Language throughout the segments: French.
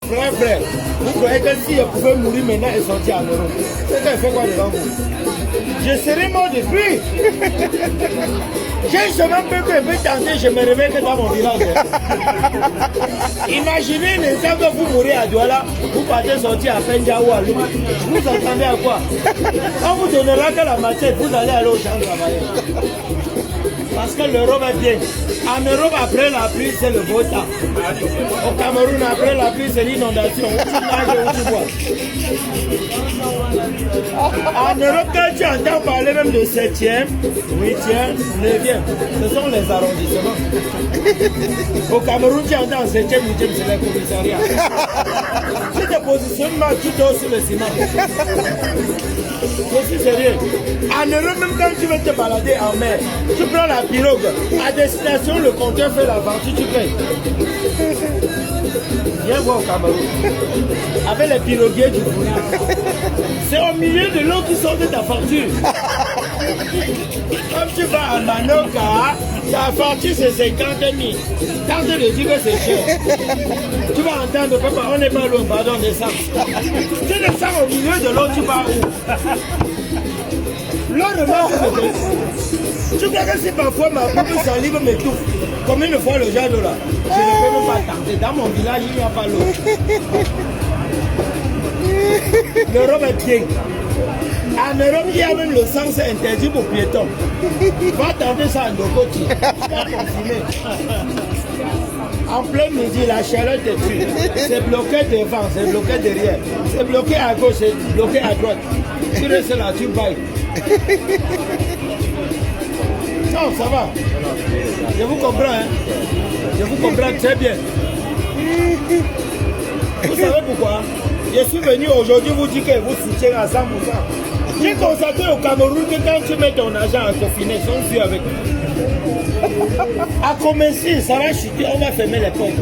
Frère, vous croyez que si elle pouvait mourir maintenant et sortir en Europe, c'est qu'elle fait quoi devant vous? Je serais mort depuis. J'ai seulement peu que je peux tenter, je me réveille que dans mon village. Imaginez l'instant que vous mourrez à Douala, vous partez sortir à Penja ou à Lou. Vous attendez à quoi? On vous donnera que la machette, vous allez aller au champ travailler. Parce que l'Europe est bien. En Europe, après la pluie, c'est le beau temps. Au Cameroun, après la pluie, c'est l'inondation. Où tu nages et où tu bois. En Europe, quand tu entends parler même de 7e, 8e, 9e, ce sont les arrondissements. Au Cameroun, tu entends 7e, 8e, c'est les commissariats. Tu te positionnes mal, tu dors sur le ciment. Je suis sérieux. En Europe, même quand tu veux te balader en mer, tu prends la pirogue. À destination, le compteur fait la vente, tu payes. Viens voir au Cameroun. Avec les piroguiers du Bourg. C'est au milieu de l'eau qui sort de ta facture. Comme tu vas à Manoka, ta facture c'est 50 000. Tant de dire que c'est cher. Tu vas entendre, papa, on n'est pas loin, pardon, descends. Tu descends au milieu de l'eau, tu vas où? L'eau ne va pas. Tu crois que si parfois ma coupe salive m'étouffe, combien de fois le genre d'eau là? Je ne peux même pas tenter. Dans mon village, il n'y a pas l'eau. L'Europe est bien. En Europe, il y a même le sens interdit pour piétons. Va tenter ça en Dokoti. Tu vas confirmer. En plein midi, la chaleur te tue. C'est bloqué devant, c'est bloqué derrière. C'est bloqué à gauche, c'est bloqué à droite. Tu restes là, tu bailles. Non, ça va. Je vous comprends, hein. Je vous comprends très bien. Vous savez pourquoi? Je suis venu aujourd'hui vous dire que vous soutiennent à 100%. J'ai constaté au Cameroun que quand tu mets ton argent en confiné, ils sont fuis avec. À commencer, ça va chuter, on va fermer les portes.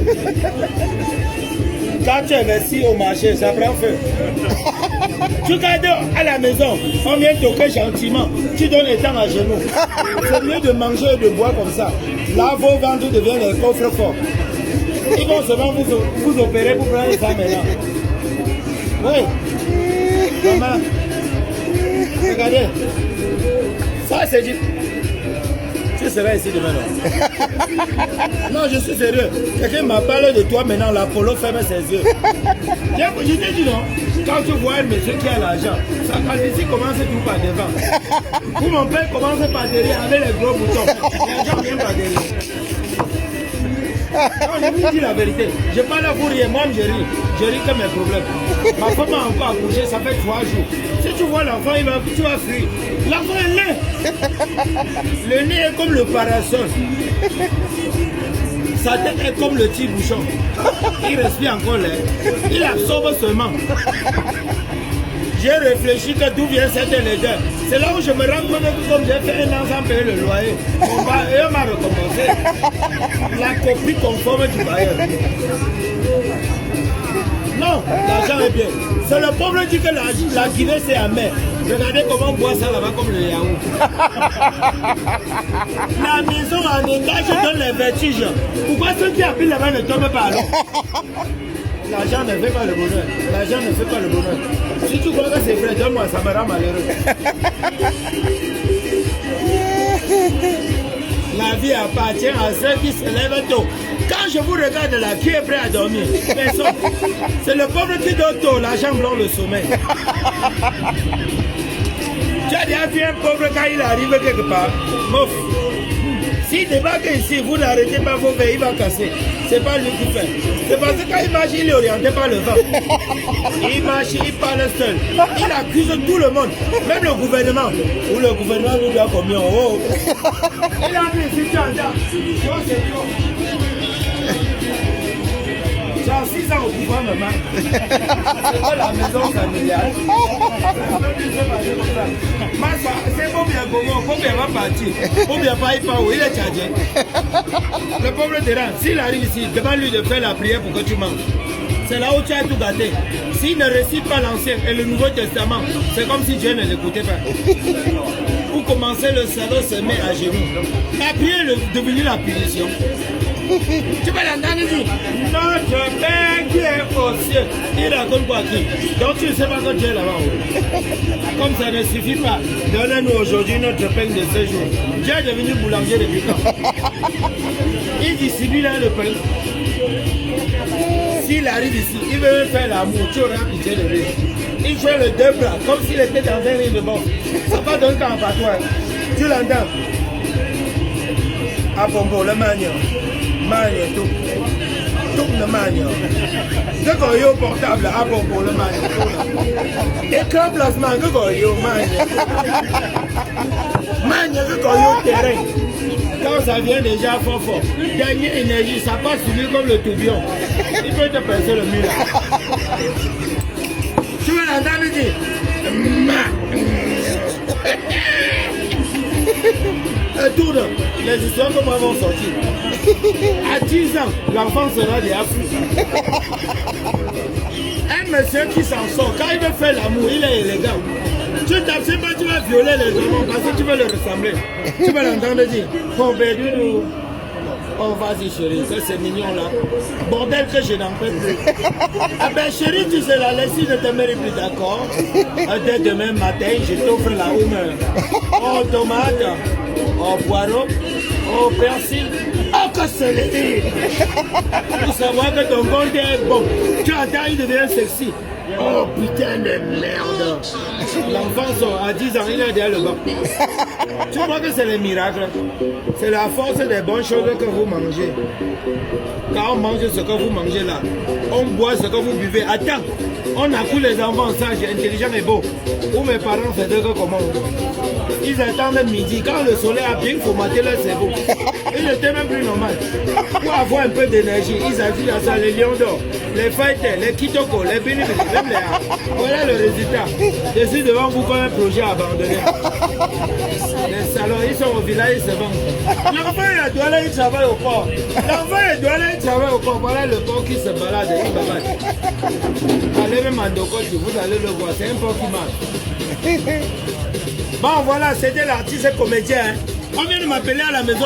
Quand tu investis au marché, ça prend feu. Tu regardes à la maison, on vient toquer gentiment, tu donnes les temps à genoux. C'est mieux de manger et de boire comme ça. Là, vos ventres deviennent les coffres forts. Ils vont seulement vous opérer pour prendre ça maintenant. Oui. Maman, regardez. Ça, c'est du... Tu seras ici demain, non? Non, je suis sérieux. Quelqu'un m'a parlé de toi maintenant, l'Apollo ferme ses yeux. Je t'ai dit non. Quand tu vois un monsieur qui a l'argent, sa calvitie commence tout par devant. Pour mon père commence par derrière avec les gros boutons. L'argent vient par derrière. Non, je vous dis la vérité. Je parle pour rien, moi je ris. Je ris que mes problèmes. Ma femme a encore accouché, ça fait 3 jours. Si tu vois l'enfant, tu vas fuir. L'enfant est laid. Le nez est comme le parasol. Sa tête est comme le petit bouchon. Il respire encore l'air. Il absorbe seulement. J'ai réfléchi que d'où vient cette laideur. C'est là où je me rends compte que comme j'ai fait un an sans payer le loyer, on m'a recommandé la copie conforme du bailleur. Non, l'argent est bien. C'est le pauvre qui dit que la Guinée c'est amer. Regardez comment on boit ça là-bas comme le yaourt. La maison en étage donne les vertiges. Pourquoi ceux qui habitent là-bas ne tombent pas alors? L'argent ne fait pas le bonheur. L'argent ne fait pas le bonheur. Si tu crois que c'est vrai, donne-moi, ça me rend malheureux. La vie appartient à ceux qui se lèvent tôt. Quand je vous regarde là, qui est prêt à dormir? Personne. C'est le pauvre qui dort tôt, l'argent blanc le sommeil. Tu as déjà vu un pauvre quand il arrive quelque part? Mouf. S'il débarque ici, vous n'arrêtez pas vos veilles, il va casser. C'est pas lui qui fait. C'est parce que quand il marche, il est orienté par le vent. Il marche, il parle seul. Il accuse tout le monde, même le gouvernement. Ou le gouvernement nous doit combien? Oh. Il a dit, si tu entends, j'ai 6 ans au pouvoir, maman. C'est pas la maison familiale. C'est pour bien comment, pour bien va partir. Pour bien pas, où il est chargé. Le pauvre terrain, s'il arrive ici, demande-lui de faire la prière pour que tu manges. C'est là où tu as tout gâté. S'il ne récite pas l'Ancien et le Nouveau Testament, c'est comme si Dieu ne l'écoutait pas. Pour commencer, le cerveau se met à genoux. La prière est devenue la punition. Tu vas l'entendre dire, notre Père qui est aux monsieur, il raconte quoi qui? Donc tu ne sais pas quand tu es là-bas. Comme ça ne suffit pas, donnez-nous aujourd'hui notre pain de séjour. Tu es devenu boulanger depuis quand? Il distribue là le pain. S'il arrive ici, il veut faire l'amour, tu auras pitié de lui. Il fait le deux bras, comme s'il était dans un ring de boxe. Ça va donner temps à toi. Tu l'entends? À Pombo, le magnon. Magnon, tout. Tout le magnon. Que quand il est au portable, à Pombo, le magnon. Et comme placement, que quand il est au magnon. Magnon, que quand il est au terrain. Quand ça vient déjà fort fort, dernière énergie, ça passe sur lui comme le tourbillon. Il peut te percer le mur. Tu veux l'entendre dire? Tourne, les histoires comme elles vont sortir. À 10 ans, l'enfant sera déjà fou. Un monsieur qui s'en sort, quand il veut faire l'amour, il est élégant. Tu t'absentes pas, tu vas violer les enfants parce que tu veux le ressembler. Tu vas l'entendre dire, oh bédou, oh vas-y chérie, ça c'est mignon là. Bordel que je n'en peux plus. Ah ben chérie, tu sais la lessive ne te mérite plus, d'accord? Dès demain matin, je t'offre la humeur. Oh tomate, oh poireau, oh persil, oh que c'est les pour savoir que ton compte est bon. Tu attends, il devient sexy. Oh putain de merde. L'enfant à 10 ans, il a déjà le bac. Tu vois que c'est le miracle. C'est la force des bonnes choses que vous mangez. Quand on mange ce que vous mangez là, on boit ce que vous buvez. Attends, on a tous les enfants sages, intelligents et beaux. Où mes parents faisaient que comment? Ils attendent midi. Quand le soleil a bien formaté leur cerveau, il n'était même plus normal. Pour avoir un peu d'énergie, ils ajoutent à ça les lions d'or, les fighters, les kitoko, les bénéfices, même les A. Voilà le résultat. Je suis devant vous comme un projet abandonné. Les salons, ils sont au village, ils se vendent. L'enfant, il doit aller travailler au port. L'enfant, il doit aller travailler au port. Voilà le port qui se balade et il balade. Allez même à Ndokoti, vous allez le voir, c'est un port qui marche. Bon, voilà, c'était l'artiste comédien. Hein. On vient de m'appeler à la maison.